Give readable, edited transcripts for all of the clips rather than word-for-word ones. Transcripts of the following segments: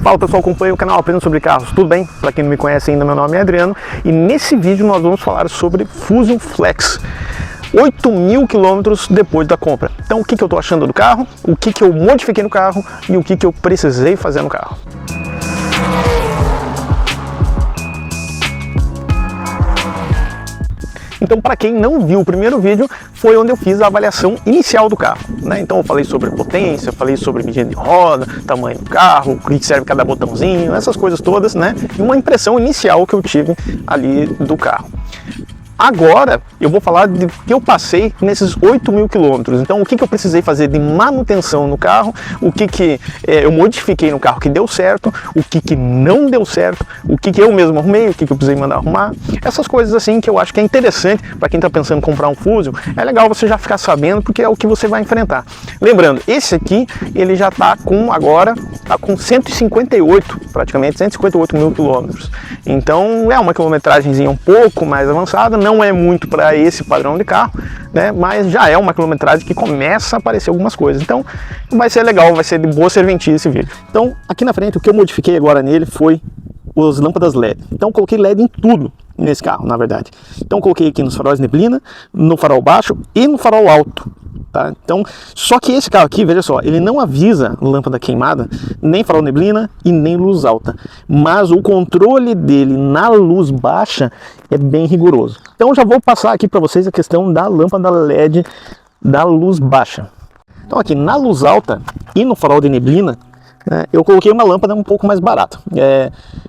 Fala pessoal, acompanha o canal Aprenda Sobre Carros, tudo bem? Para quem não me conhece ainda, meu nome é Adriano e nesse vídeo nós vamos falar sobre Fusion Flex. 8.000 quilômetros depois da compra. Então o que eu estou achando do carro, o que eu modifiquei no carro e o que eu precisei fazer no carro. Então, para quem não viu o primeiro vídeo, foi onde eu fiz a avaliação inicial do carro, né? Então eu falei sobre potência, falei sobre medida de roda, tamanho do carro, o que serve cada botãozinho, essas coisas todas, né? E uma impressão inicial que eu tive ali do carro. Agora eu vou falar de que eu passei nesses 8.000 quilômetros. Então o que eu precisei fazer de manutenção no carro, o que eu modifiquei no carro que deu certo, o que não deu certo, o que eu mesmo arrumei, o que eu precisei mandar arrumar. Essas coisas assim que eu acho que é interessante para quem está pensando em comprar um Fusion. É legal você já ficar sabendo porque é o que você vai enfrentar. Lembrando, esse aqui ele já está com agora, está com 158, praticamente 158.000 quilômetros. Então é uma quilometragemzinha um pouco mais avançada. Não é muito para esse padrão de carro, né? Mas já é uma quilometragem que começa a aparecer algumas coisas. Então vai ser legal, vai ser de boa serventia esse vídeo. Então aqui na frente o que eu modifiquei agora nele foi as lâmpadas LED. Então coloquei LED em tudo nesse carro, na verdade. Então coloquei aqui nos faróis neblina, no farol baixo e no farol alto. Tá? Então, só que esse carro aqui, veja só, ele não avisa lâmpada queimada, nem farol neblina e nem luz alta, mas o controle dele na luz baixa é bem rigoroso. Então já vou passar aqui para vocês a questão da lâmpada LED da luz baixa. Então aqui na luz alta e no farol de neblina, eu coloquei uma lâmpada um pouco mais barata.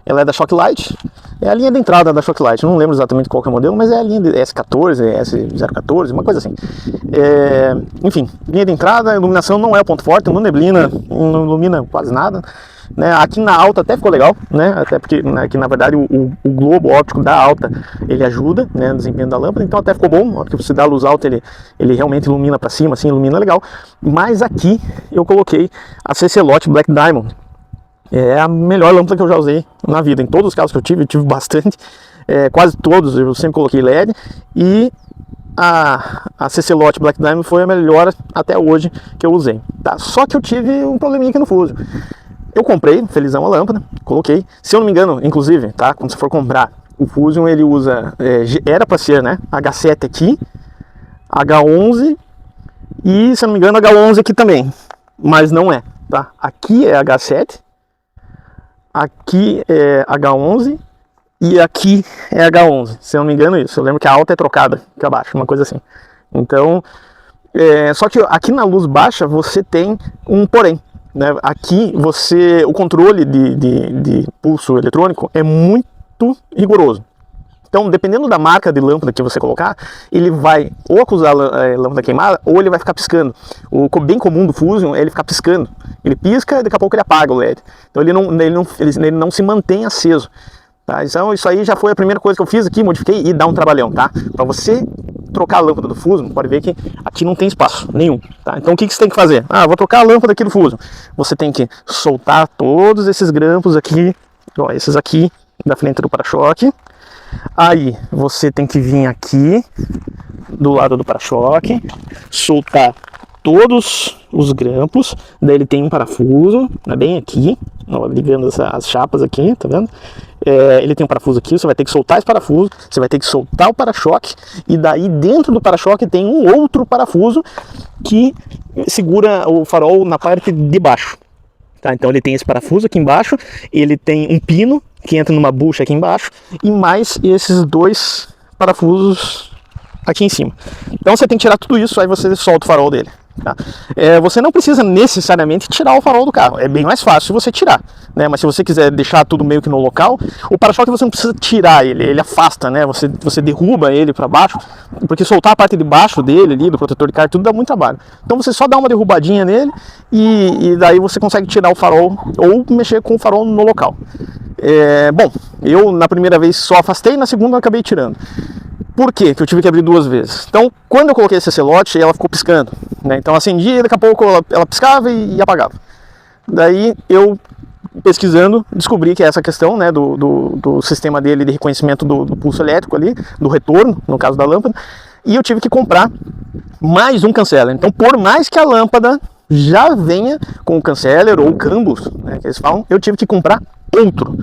Ela é da Shocklight, é a linha de entrada da Shocklight, não lembro exatamente qual que é o modelo, mas é a linha de S14, S014, uma coisa assim. Enfim, linha de entrada, a iluminação não é o ponto forte, no neblina não ilumina quase nada. Né? Aqui na alta até ficou legal, né? Até porque aqui na verdade o globo óptico da alta ele ajuda, né, no desempenho da lâmpada, então até ficou bom, porque você dá a luz alta ele realmente ilumina para cima, assim, ilumina legal. Mas aqui eu coloquei a CC-Lot Black Diamond, é a melhor lâmpada que eu já usei na vida, em todos os carros que eu tive bastante, quase todos eu sempre coloquei LED, e a CC-Lot Black Diamond foi a melhor até hoje que eu usei, tá? Só que eu tive um probleminha aqui no Fusion. Eu comprei, felizão, a lâmpada, coloquei, se eu não me engano, inclusive, tá? Quando você for comprar o Fusion, ele usa, era para ser, né, H7 aqui, H11 e, se eu não me engano, H11 aqui também, mas não é, tá? Aqui é H7, aqui é H11 e aqui é H11, se eu não me engano isso. Eu lembro que a alta é trocada aqui abaixo, uma coisa assim. Então, só que aqui na luz baixa você tem um porém. Né? Aqui o controle de pulso eletrônico é muito rigoroso. Então, dependendo da marca de lâmpada que você colocar, ele vai ou acusar a lâmpada queimada ou ele vai ficar piscando. O bem comum do Fusion é ele ficar piscando. Ele pisca e daqui a pouco ele apaga o LED. Então ele não se mantém aceso. Tá? Então isso aí já foi a primeira coisa que eu fiz aqui, modifiquei e dá um trabalhão, tá? Para você trocar a lâmpada do Fusion, pode ver que aqui não tem espaço nenhum, tá? Então o que você tem que fazer? Vou trocar a lâmpada aqui do Fusion. Você tem que soltar todos esses grampos aqui, ó, esses aqui da frente do para-choque. Aí você tem que vir aqui do lado do para-choque, soltar todos os grampos, daí ele tem um parafuso, bem aqui, ó, ligando as chapas aqui, tá vendo? Ele tem um parafuso aqui, você vai ter que soltar esse parafuso, você vai ter que soltar o para-choque, e daí dentro do para-choque tem um outro parafuso que segura o farol na parte de baixo. Tá? Então ele tem esse parafuso aqui embaixo, ele tem um pino que entra numa bucha aqui embaixo, e mais esses dois parafusos aqui em cima. Então você tem que tirar tudo isso, aí você solta o farol dele. Tá? Você não precisa necessariamente tirar o farol do carro, é bem mais fácil você tirar, né? Mas se você quiser deixar tudo meio que no local, o para-choque você não precisa tirar ele afasta, né? Você derruba ele para baixo, porque soltar a parte de baixo dele ali, do protetor de carga, tudo dá muito trabalho. Então você só dá uma derrubadinha nele e daí você consegue tirar o farol ou mexer com o farol no local. Bom, eu na primeira vez só afastei, na segunda eu acabei tirando. Por quê que eu tive que abrir duas vezes? Então, quando eu coloquei esse CC-Lot, ela ficou piscando, né? Então acendia e daqui a pouco ela piscava e apagava. Daí eu, pesquisando, descobri que é essa questão, né, do sistema dele de reconhecimento do pulso elétrico ali, do retorno, no caso da lâmpada, e eu tive que comprar mais um canceller. Então, por mais que a lâmpada já venha com o canceller ou o cambus, né, que eles falam, eu tive que comprar outro.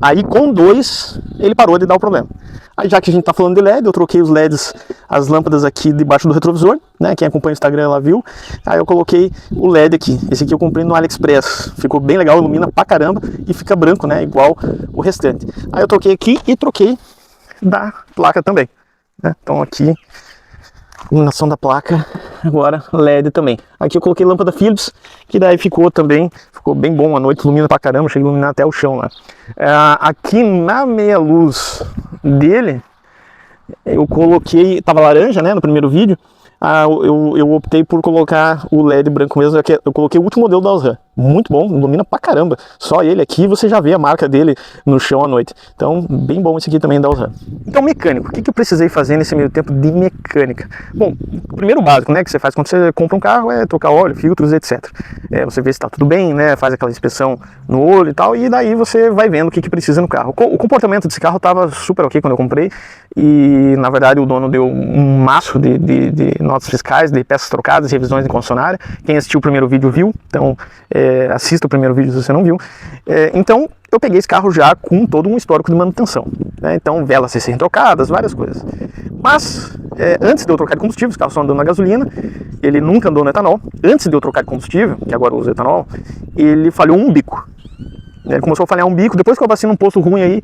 Aí com 2 ele parou de dar o problema. Aí já que a gente tá falando de LED, eu troquei os LEDs, as lâmpadas aqui debaixo do retrovisor, né? Quem acompanha o Instagram lá viu. Aí eu coloquei o LED aqui. Esse aqui eu comprei no AliExpress. Ficou bem legal, ilumina pra caramba e fica branco, né? Igual o restante. Aí eu troquei aqui e troquei da placa também, né? Então aqui, iluminação da placa, agora LED também. Aqui eu coloquei lâmpada Philips, que daí ficou bem bom à noite, ilumina pra caramba, chega a iluminar até o chão lá. Aqui na meia luz dele, eu coloquei, tava laranja, né, no primeiro vídeo, eu optei por colocar o LED branco mesmo, eu coloquei o último modelo da Osram. Muito bom, ilumina pra caramba. Só ele aqui, você já vê a marca dele no chão à noite. Então, bem bom esse aqui também da Osram. Então, mecânico, o que eu precisei fazer nesse meio tempo de mecânica? Bom, o primeiro básico, né, que você faz quando você compra um carro é trocar óleo, filtros, etc. Você vê se tá tudo bem, né, faz aquela inspeção no olho e tal, e daí você vai vendo o que precisa no carro. O comportamento desse carro tava super ok quando eu comprei, e na verdade o dono deu um maço de notas fiscais, de peças trocadas, revisões de concessionária. Quem assistiu o primeiro vídeo viu, então assista o primeiro vídeo se você não viu. Então eu peguei esse carro já com todo um histórico de manutenção, né? Então velas serem trocadas, várias coisas. Mas antes de eu trocar de combustível, esse carro só andando na gasolina, ele nunca andou no etanol. Antes de eu trocar de combustível, que agora eu uso etanol, ele falhou um bico. Ele começou a falhar um bico, depois que eu passei num posto ruim aí,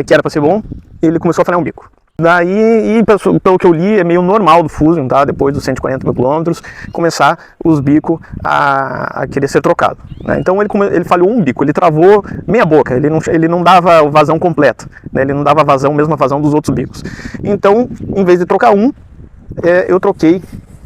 que era para ser bom, ele começou a falhar um bico. Daí, e pelo que eu li, é meio normal do Fusion, tá? Depois dos 140 mil quilômetros, começar os bicos a querer ser trocado, né? Então ele falhou um bico, ele travou meia boca, ele não dava vazão completa, né? Ele não dava vazão, mesma vazão dos outros bicos. Então, em vez de trocar um, eu troquei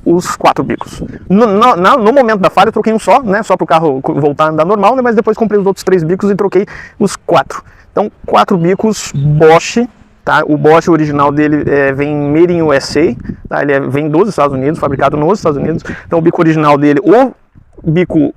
os 4 bicos. No momento da falha eu troquei um só, né? Só para o carro voltar a andar normal, né? Mas depois comprei os outros 3 bicos e troquei os 4. Então, 4 bicos Bosch. Tá? O Bosch original dele vem made in USA, tá? Ele vem dos Estados Unidos, fabricado nos Estados Unidos. Então o bico original dele, o bico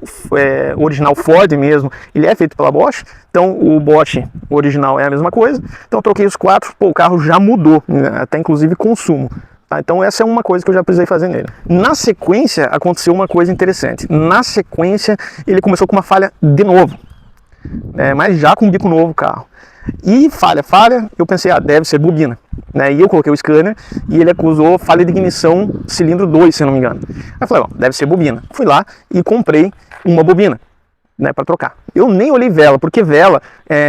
original Ford mesmo, ele é feito pela Bosch. Então o Bosch original é a mesma coisa. Então eu troquei os 4, o carro já mudou, né? Até inclusive consumo. Tá? Então essa é uma coisa que eu já precisei fazer nele. Na sequência aconteceu uma coisa interessante. Na sequência ele começou com uma falha de novo, mas já com um bico novo o carro. E falha, eu pensei, deve ser bobina, né? E eu coloquei o scanner e ele acusou falha de ignição cilindro 2, se não me engano. Aí eu falei, deve ser bobina. Fui lá e comprei uma bobina, né, para trocar. Eu nem olhei vela, porque vela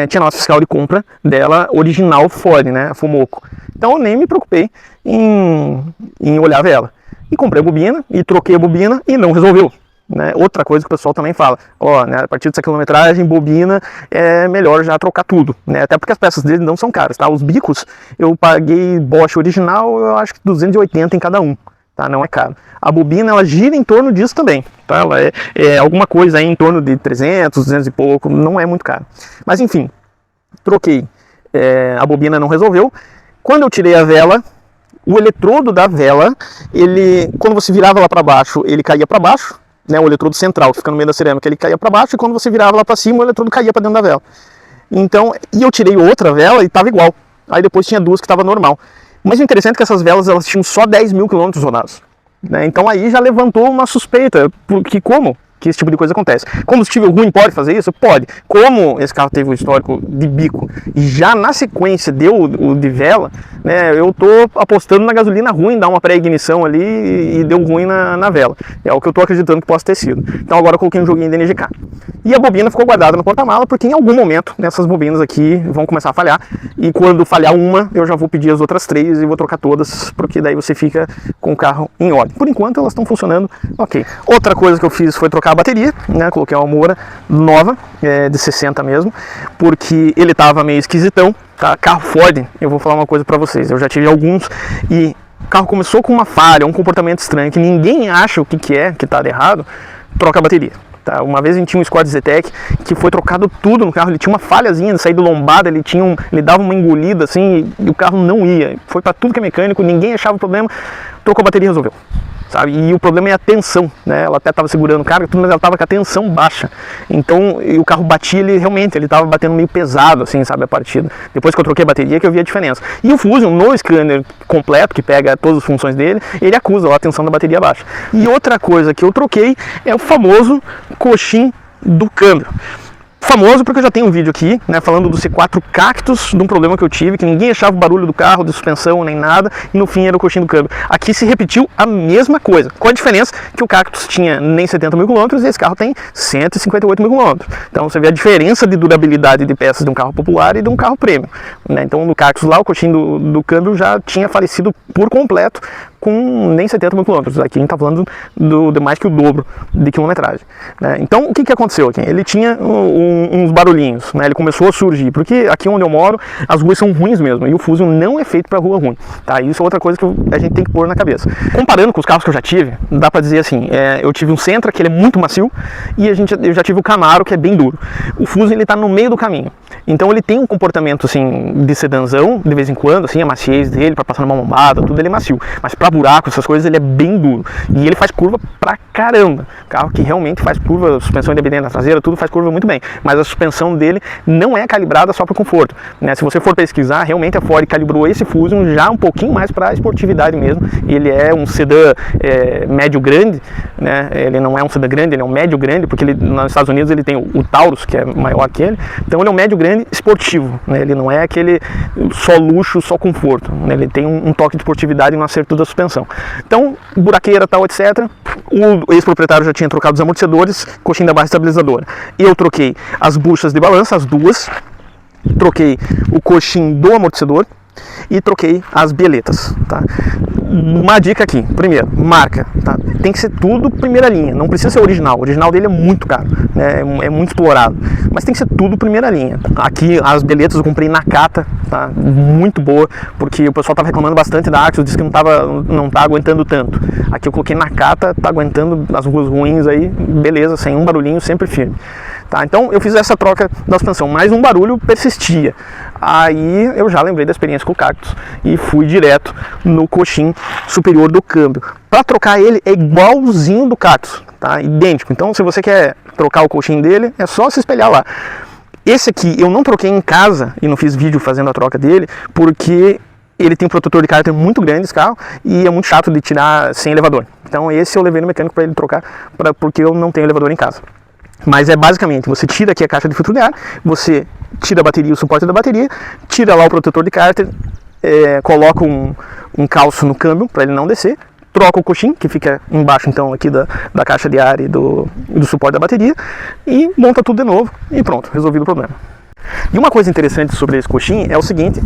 tinha nota fiscal de compra dela original Ford, né, a Fumoco. Então eu nem me preocupei em olhar a vela. E comprei a bobina e troquei a bobina e não resolveu. Né? Outra coisa que o pessoal também fala, né, a partir dessa quilometragem, bobina, é melhor já trocar tudo, né? Até porque as peças dele não são caras, tá? Os bicos, eu paguei Bosch original, eu acho que 280 em cada um, tá? Não é caro. A bobina, ela gira em torno disso também, tá? Ela é alguma coisa aí em torno de 300, 200 e pouco, não é muito caro. Mas enfim, troquei, a bobina não resolveu. Quando eu tirei a vela, o eletrodo da vela, quando você virava lá para baixo, ele caía para baixo, né, o eletrodo central que fica no meio da cerâmica, ele caía para baixo, e quando você virava lá para cima, o eletrodo caía para dentro da vela. Então, e eu tirei outra vela e estava igual. Aí depois tinha 2 que estava normal. Mas o interessante é que essas velas, elas tinham só 10 mil quilômetros rodados, né? Então aí já levantou uma suspeita, porque como que esse tipo de coisa acontece? Combustível ruim pode fazer isso? Pode. Como esse carro teve um histórico de bico e já na sequência deu o de vela, né, eu tô apostando na gasolina ruim, dar uma pré-ignição ali e deu ruim na vela. É o que eu tô acreditando que possa ter sido. Então agora eu coloquei um joguinho de NGK. E a bobina ficou guardada no porta-mala, porque em algum momento essas bobinas aqui vão começar a falhar. E quando falhar uma, eu já vou pedir as outras 3 e vou trocar todas, porque daí você fica com o carro em ordem. Por enquanto elas estão funcionando ok. Outra coisa que eu fiz foi trocar a bateria, né? Coloquei uma Moura nova, de 60 mesmo, porque ele tava meio esquisitão, tá? Carro Ford, eu vou falar uma coisa pra vocês, eu já tive alguns e o carro começou com uma falha, um comportamento estranho que ninguém acha o que tá errado, troca a bateria. Tá? Uma vez a gente tinha um Escort Zetec que foi trocado tudo no carro, ele tinha uma falhazinha de saída lombada, ele dava uma engolida assim e o carro não ia, foi para tudo que é mecânico, ninguém achava o problema, trocou a bateria e resolveu. sabe? E o problema é a tensão, né? Ela até estava segurando carga, mas ela estava com a tensão baixa. Então, o carro batia, ele realmente, ele estava batendo meio pesado, assim, sabe, a partida. Depois que eu troquei a bateria, que eu vi a diferença. E o Fusion, no scanner completo, que pega todas as funções dele, ele acusa a tensão da bateria baixa. E outra coisa que eu troquei é o famoso coxim do câmbio. Famoso porque eu já tenho um vídeo aqui, né, falando do C4 Cactus, de um problema que eu tive, que ninguém achava o barulho do carro, de suspensão, nem nada, e no fim era o coxinho do câmbio. Aqui se repetiu a mesma coisa, com a diferença que o Cactus tinha nem 70 mil quilômetros e esse carro tem 158 mil quilômetros. Então você vê a diferença de durabilidade de peças de um carro popular e de um carro premium, né? Então no Cactus lá, o coxinho do câmbio já tinha falecido por completo, com nem 70 mil quilômetros. Aqui a gente está falando de mais que o dobro de quilometragem, né? Então o que aconteceu aqui? Ele tinha uns barulhinhos, né? Ele começou a surgir, porque aqui onde eu moro as ruas são ruins mesmo, e o Fusion não é feito para rua ruim, tá? Isso é outra coisa que a gente tem que pôr na cabeça. Comparando com os carros que eu já tive, dá para dizer assim, eu tive um Sentra, que ele é muito macio, e eu já tive o Camaro, que é bem duro. O Fusion, ele está no meio do caminho, então ele tem um comportamento assim de sedanzão, de vez em quando, assim, a maciez dele para passar numa lombada, tudo ele é macio, mas para buraco, essas coisas, ele é bem duro. E ele faz curva pra caramba. Carro que realmente faz curva, suspensão independente na traseira, tudo faz curva muito bem. Mas a suspensão dele não é calibrada só para conforto, né? Se você for pesquisar, realmente a Ford calibrou esse Fusion já um pouquinho mais para esportividade mesmo. Ele é um sedã médio grande, né? Ele não é um sedã grande, ele é um médio grande, porque ele, nos Estados Unidos ele tem o Taurus, que é maior que ele. Então ele é um médio grande esportivo, né? Ele não é aquele só luxo, só conforto, né? Ele tem um toque de esportividade no acerto da suspensão. Então, buraqueira, tal, etc. O ex-proprietário já tinha trocado os amortecedores, coxinha da barra estabilizadora. Eu troquei as buchas de balança, as duas. Troquei o coxim do amortecedor e troquei as bieletas, tá? Uma dica aqui, primeiro, marca, tá? Tem que ser tudo primeira linha, não precisa ser original. O original dele é muito caro, né? É muito explorado, mas tem que ser tudo primeira linha. Aqui as bieletas eu comprei Nakata, tá? Muito boa, porque o pessoal estava reclamando bastante da Axios, disse que não tá aguentando tanto. Aqui eu coloquei Nakata, tá aguentando as ruas ruins aí, beleza, sem um barulhinho, sempre firme. Tá, então eu fiz essa troca da suspensão, mas um barulho persistia. Aí eu já lembrei da experiência com o Cactus e fui direto no coxim superior do câmbio. Para trocar ele é igualzinho do Cactus, tá? Idêntico. Então se você quer trocar o coxim dele, é só se espelhar lá. Esse aqui eu não troquei em casa e não fiz vídeo fazendo a troca dele, porque ele tem um protetor de cárter muito grande, esse carro, e é muito chato de tirar sem elevador. Então esse eu levei no mecânico para ele trocar, porque eu não tenho elevador em casa. Mas é basicamente, você tira aqui a caixa de filtro de ar, você tira a bateria, o suporte da bateria, tira lá o protetor de cárter, coloca um calço no câmbio para ele não descer, troca o coxim, que fica embaixo então aqui da caixa de ar e do suporte da bateria, e monta tudo de novo e pronto, resolvido o problema. E uma coisa interessante sobre esse coxim é o seguinte,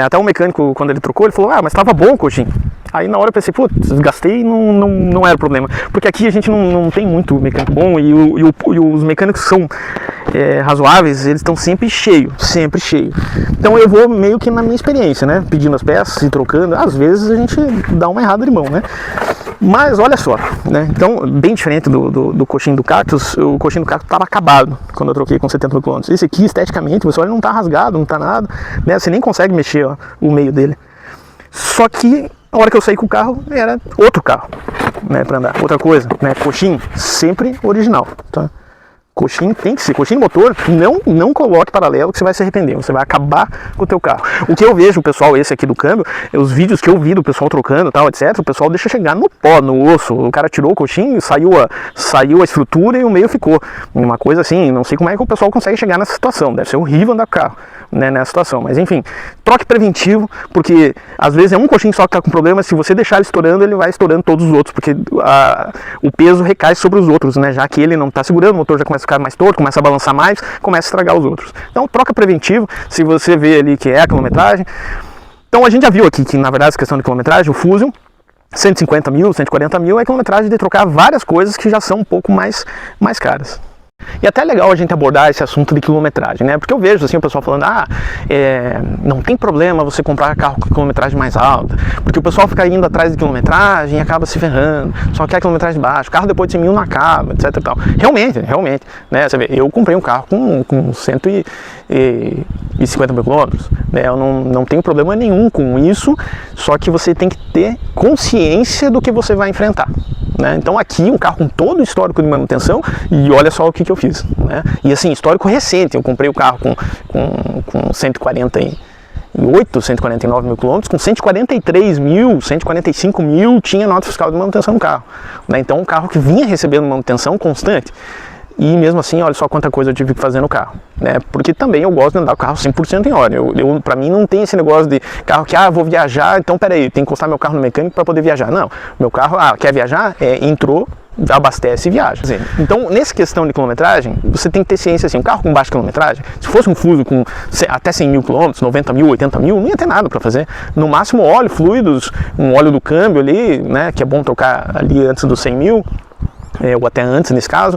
até o mecânico, quando ele trocou, ele falou, mas estava bom o coxim. Aí na hora eu pensei, putz, desgastei e não era problema. Porque aqui a gente não tem muito mecânico bom e os mecânicos que são razoáveis, eles estão sempre cheios, sempre cheios. Então eu vou meio que na minha experiência, né? Pedindo as peças e trocando. Às vezes a gente dá uma errada de mão, né? Mas olha só, né? Então, bem diferente do coxim do Cactus, o coxim do Cactus estava acabado quando eu troquei com 70 mil quilômetros. Esse aqui, esteticamente, você olha, não está rasgado, não está nada, né? Você nem consegue mexer, ó, o meio dele. Só que a hora que eu saí com o carro, era outro carro, né, para andar. Outra coisa, né, coxim sempre original, tá? Coxim tem que ser, coxim motor, não coloque paralelo que você vai se arrepender, você vai acabar com o teu carro. O que eu vejo o pessoal, esse aqui do câmbio, os vídeos que eu vi do pessoal trocando, tal, etc, o pessoal deixa chegar no pó, no osso, o cara tirou o coxim, saiu a estrutura e o meio ficou. Uma coisa assim, não sei como é que o pessoal consegue chegar nessa situação, deve ser horrível andar com o carro, né, nessa situação, mas enfim, troque preventivo, porque às vezes é um coxim só que está com problema, se você deixar ele estourando, ele vai estourando todos os outros, porque o peso recai sobre os outros, né, já que ele não está segurando, o motor já começa a ficar mais torto, começa a balançar mais, começa a estragar os outros. Então troca preventivo, se você vê ali que é a quilometragem. Então a gente já viu aqui que na verdade essa questão de quilometragem, o Fusion, 150 mil, 140 mil é quilometragem de trocar várias coisas que já são um pouco mais caras. E até é legal a gente abordar esse assunto de quilometragem, né? Porque eu vejo assim o pessoal falando, não tem problema você comprar carro com quilometragem mais alta, porque o pessoal fica indo atrás de quilometragem e acaba se ferrando, só quer quilometragem baixa, o carro depois de 100 mil não acaba, etc e tal. Realmente, né? Você vê, eu comprei um carro com 150 mil quilômetros, né? Eu não tenho problema nenhum com isso, só que você tem que ter consciência do que você vai enfrentar. Né? Então aqui um carro com todo o histórico de manutenção e olha só o que eu fiz, né? E assim, histórico recente, eu comprei o carro com 149 mil quilômetros, com 143 mil, 145 mil tinha nota fiscal de manutenção no carro, né? Então um carro que vinha recebendo manutenção constante. E mesmo assim, olha só quanta coisa eu tive que fazer no carro, né? Porque também eu gosto de andar o carro 100% em hora. Pra mim não tem esse negócio de carro que, vou viajar, então peraí, tem que encostar meu carro no mecânico para poder viajar. Não, meu carro, quer viajar? Entrou, abastece e viaja. Então, nessa questão de quilometragem, você tem que ter ciência assim, um carro com baixa quilometragem, se fosse um Fuso com até 100 mil quilômetros, 90 mil, 80 mil, não ia ter nada para fazer. No máximo óleo, fluidos, um óleo do câmbio ali, né, que é bom trocar ali antes dos 100 mil, ou até antes nesse caso,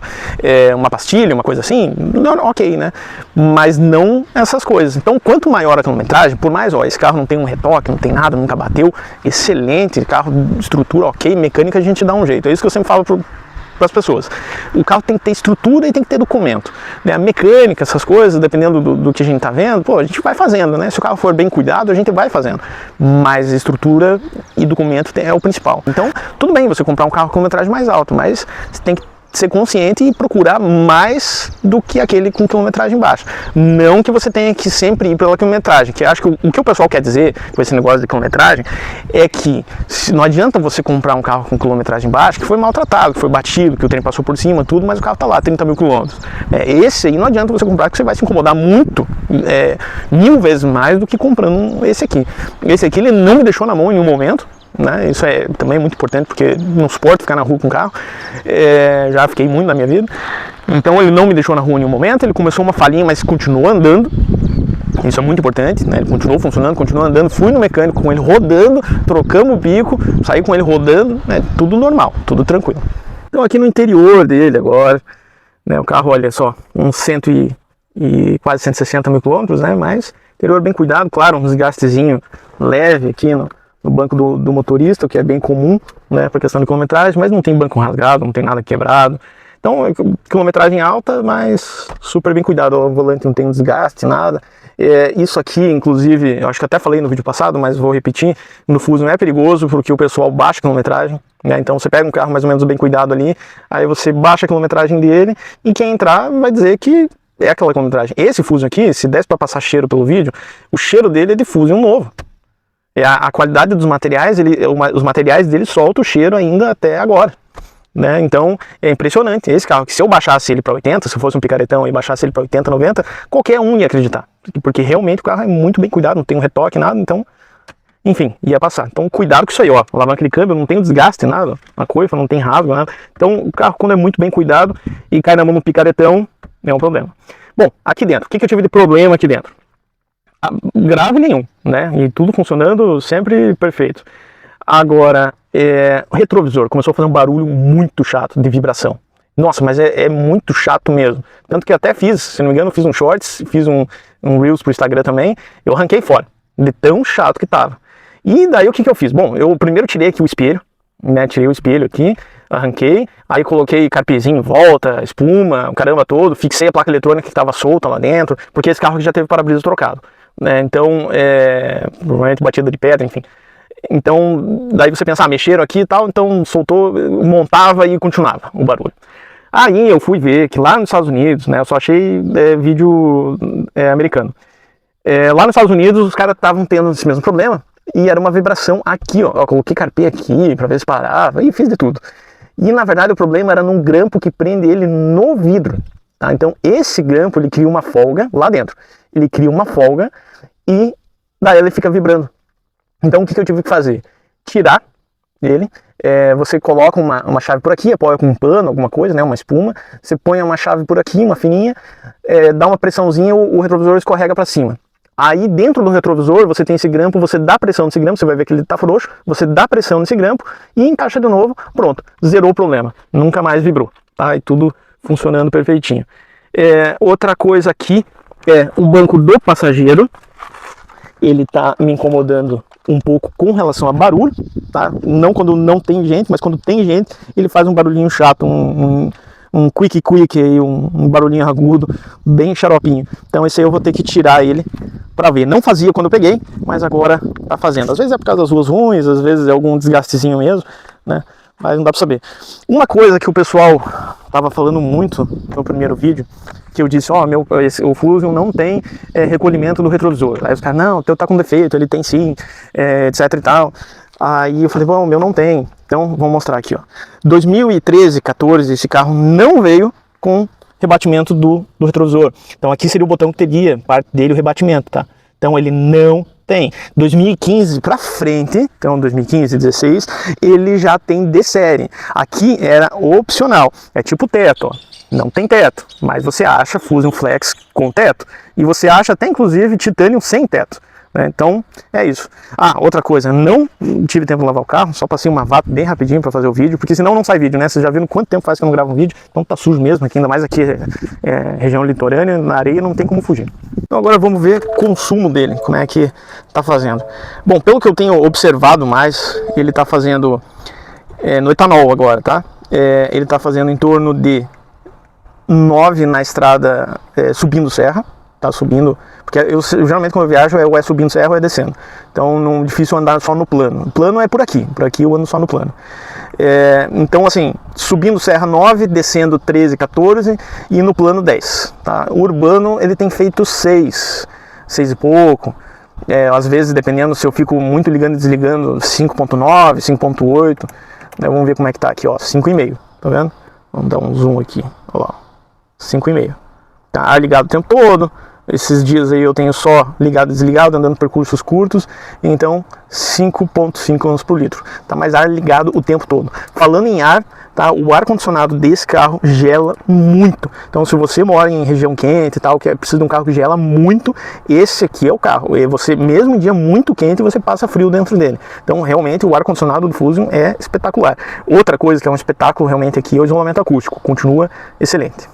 uma pastilha, uma coisa assim, ok, né? Mas não essas coisas. Então, quanto maior a quilometragem, por mais, esse carro não tem um retoque, não tem nada, nunca bateu, excelente, carro, estrutura ok, mecânica a gente dá um jeito. É isso que eu sempre falo para as pessoas. O carro tem que ter estrutura e tem que ter documento, né? A mecânica, essas coisas, dependendo do que a gente está vendo, a gente vai fazendo, né? Se o carro for bem cuidado, a gente vai fazendo, mas estrutura e documento é o principal. Então, tudo bem você comprar um carro com quilometragem mais alta, mas você tem que ser consciente e procurar mais do que aquele com quilometragem baixa. Não que você tenha que sempre ir pela quilometragem, que acho que o que o pessoal quer dizer com esse negócio de quilometragem é que não adianta você comprar um carro com quilometragem baixa que foi maltratado, que foi batido, que o trem passou por cima, tudo, mas o carro está lá, 30 mil quilômetros. Esse aí não adianta você comprar, que você vai se incomodar muito, 1000 vezes mais do que comprando esse aqui. Esse aqui ele não me deixou na mão em nenhum momento, né? Isso é também muito importante, porque não suporto ficar na rua com o carro, já fiquei muito na minha vida. Então ele não me deixou na rua em nenhum momento, ele começou uma falhinha, mas continuou andando. Isso é muito importante, né? Ele continuou funcionando, continuou andando, fui no mecânico com ele rodando, trocamos o bico, saí com ele rodando, né? Tudo normal, tudo tranquilo. Então aqui no interior dele agora, né? O carro, olha só, uns quase 160 mil quilômetros, né? Mas interior bem cuidado, claro, um desgastezinho leve aqui no banco do motorista, o que é bem comum, né, para questão de quilometragem, mas não tem banco rasgado, não tem nada quebrado. Então, quilometragem alta, mas super bem cuidado. O volante não tem um desgaste, nada. Isso aqui, inclusive, eu acho que até falei no vídeo passado, mas vou repetir, no Fuso não é perigoso, porque o pessoal baixa a quilometragem, né? Então você pega um carro mais ou menos bem cuidado ali, aí você baixa a quilometragem dele, e quem entrar vai dizer que é aquela quilometragem. Esse Fuso aqui, se desse para passar cheiro pelo vídeo, o cheiro dele é de Fusion novo. A qualidade dos materiais, os materiais dele soltam o cheiro ainda até agora, né? Então é impressionante. Esse carro, que se eu baixasse ele para 80, se eu fosse um picaretão e baixasse ele para 80, 90, qualquer um ia acreditar, porque realmente o carro é muito bem cuidado, não tem um retoque, nada, então, enfim, ia passar. Então cuidado com isso aí, ó, alavanca de câmbio, não tem desgaste, nada, a coifa não tem rasgo, nada. Então o carro, quando é muito bem cuidado e cai na mão do picaretão, é um problema. Bom, aqui dentro, o que eu tive de problema aqui dentro? Grave nenhum, né? E tudo funcionando sempre perfeito. Agora, o retrovisor começou a fazer um barulho muito chato de vibração. Nossa, mas é muito chato mesmo. Tanto que até fiz, se não me engano, fiz um shorts, fiz um Reels pro Instagram também, eu arranquei fora, de tão chato que tava. E daí o que eu fiz? Bom, eu primeiro tirei aqui o espelho, né? Tirei o espelho aqui, arranquei, aí coloquei carpezinho em volta, espuma, o caramba todo, fixei a placa eletrônica que estava solta lá dentro, porque esse carro aqui já teve para-brisa trocado. Né? Então, provavelmente batida de pedra, enfim. Então, daí você pensa, mexeram aqui e tal, então soltou, montava e continuava o barulho. Aí eu fui ver que lá nos Estados Unidos, né, eu só achei vídeo americano. Lá nos Estados Unidos os caras estavam tendo esse mesmo problema e era uma vibração aqui, ó. Eu coloquei carpê aqui para ver se parava e fiz de tudo. E na verdade o problema era num grampo que prende ele no vidro. Tá? Então esse grampo ele cria uma folga lá dentro. Ele cria uma folga e daí ele fica vibrando. Então o que eu tive que fazer? Tirar ele, você coloca uma chave por aqui, apoia com um pano, alguma coisa, né, uma espuma, você põe uma chave por aqui, uma fininha, dá uma pressãozinha, o retrovisor escorrega para cima. Aí dentro do retrovisor você tem esse grampo, você dá pressão nesse grampo, você vai ver que ele está frouxo, você dá pressão nesse grampo e encaixa de novo, pronto, zerou o problema, nunca mais vibrou, tá? E tudo funcionando perfeitinho. Outra coisa aqui é o banco do passageiro. Ele tá me incomodando um pouco com relação a barulho, tá? Não quando não tem gente, mas quando tem gente, ele faz um barulhinho chato, um quick aí, um barulhinho agudo, bem xaropinho. Então esse aí eu vou ter que tirar ele para ver. Não fazia quando eu peguei, mas agora tá fazendo. Às vezes é por causa das ruas ruins, às vezes é algum desgastezinho mesmo, né? Mas não dá para saber. Uma coisa que o pessoal tava falando muito no primeiro vídeo, que eu disse, o Fusion não tem recolhimento do retrovisor. Aí os caras, não, o teu tá com defeito, ele tem sim, etc e tal. Aí eu falei, bom, o meu não tem. Então vou mostrar aqui, ó. 2013, 14, esse carro não veio com rebatimento do retrovisor. Então aqui seria o botão que teria parte dele o rebatimento, tá? Então ele não tem. 2015 para frente, então 2015, 16, ele já tem de série. Aqui era opcional, é tipo teto, ó. Não tem teto, mas você acha Fusion Flex com teto. E você acha até inclusive Titanium sem teto. Então é isso. Outra coisa, não tive tempo de lavar o carro, só passei uma vape bem rapidinho para fazer o vídeo, porque senão não sai vídeo, né? Vocês já viram quanto tempo faz que eu não gravo um vídeo, então tá sujo mesmo aqui, ainda mais aqui região litorânea, na areia não tem como fugir. Então agora vamos ver o consumo dele, como é que tá fazendo. Bom, pelo que eu tenho observado mais, ele tá fazendo no etanol agora, tá? Ele tá fazendo em torno de 9 na estrada subindo serra. Tá subindo, porque eu geralmente quando eu viajo é subindo serra ou é descendo, então não é difícil andar só no plano. O plano é por aqui eu ando só no plano. Então assim, subindo serra 9, descendo 13, 14 e no plano 10, tá? O urbano ele tem feito 6 e pouco, às vezes dependendo se eu fico muito ligando e desligando 5.9, 5.8, vamos ver como é que tá aqui, ó, 5,5, tá vendo? Vamos dar um zoom aqui, olha lá, 5,5, tá ligado o tempo todo. Esses dias aí eu tenho só ligado e desligado, andando percursos curtos, então 5,5 km por litro. Tá mais ar ligado o tempo todo. Falando em ar, tá? O ar-condicionado desse carro gela muito. Então se você mora em região quente e tal, que precisa de um carro que gela muito, esse aqui é o carro. E você, mesmo em dia muito quente, você passa frio dentro dele. Então realmente o ar-condicionado do Fusion é espetacular. Outra coisa que é um espetáculo realmente aqui é o isolamento acústico. Continua excelente.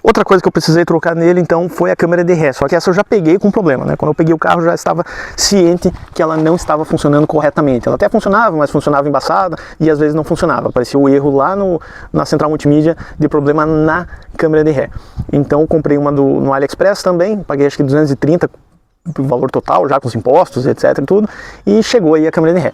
Outra coisa que eu precisei trocar nele, então, foi a câmera de ré. Só que essa eu já peguei com problema, né? Quando eu peguei o carro, eu já estava ciente que ela não estava funcionando corretamente. Ela até funcionava, mas funcionava embaçada e às vezes não funcionava. Aparecia o erro lá na central multimídia de problema na câmera de ré. Então, eu comprei uma no AliExpress também, paguei acho que 230 o valor total, já com os impostos, etc e tudo, e chegou aí a câmera de ré.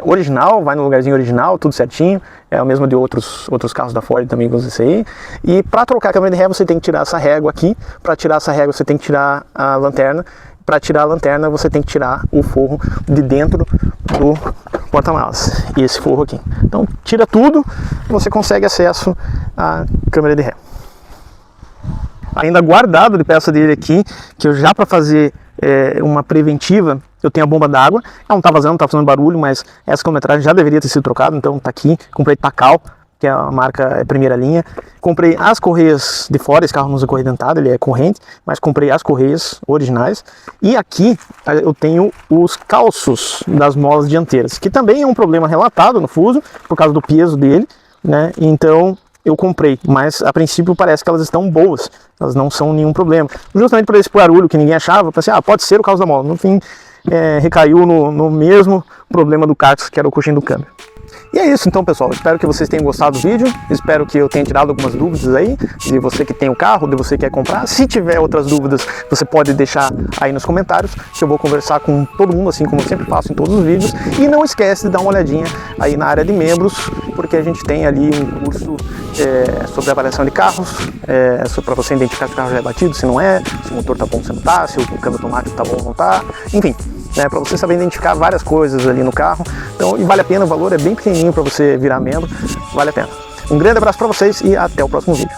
Original, vai no lugarzinho original, tudo certinho, é o mesmo de outros carros da Ford também com isso aí. E para trocar a câmera de ré você tem que tirar essa régua aqui, para tirar essa régua você tem que tirar a lanterna, para tirar a lanterna você tem que tirar o forro de dentro do porta-malas, e esse forro aqui. Então tira tudo e você consegue acesso à câmera de ré. Ainda guardado de peça dele aqui, que eu já para fazer uma preventiva, eu tenho a bomba d'água, ela não tá vazando, não tá fazendo barulho, mas essa quilometragem já deveria ter sido trocada, então tá aqui. Comprei Tacal, que é a marca primeira linha. Comprei as correias de fora, esse carro não usa correia dentada, ele é corrente, mas comprei as correias originais. E aqui eu tenho os calços das molas dianteiras, que também é um problema relatado no Fusion, por causa do peso dele, né? Então eu comprei, mas a princípio parece que elas estão boas, elas não são nenhum problema. Justamente por esse barulho que ninguém achava, eu pensei, pode ser o causa da mola. No fim, recaiu no mesmo problema do Cactus, que era o coxinho do câmbio. E é isso então, pessoal, espero que vocês tenham gostado do vídeo, espero que eu tenha tirado algumas dúvidas aí, de você que tem o carro, de você que quer comprar. Se tiver outras dúvidas, você pode deixar aí nos comentários, que eu vou conversar com todo mundo, assim como eu sempre faço em todos os vídeos. E não esquece de dar uma olhadinha aí na área de membros, porque a gente tem ali um curso sobre avaliação de carros, para você identificar se o carro já é batido, se não é, se o motor tá bom, se não tá, se o câmbio automático tá bom ou não tá, enfim. Para você saber identificar várias coisas ali no carro. Então, e vale a pena, o valor é bem pequenininho para você virar membro, vale a pena. Um grande abraço para vocês e até o próximo vídeo.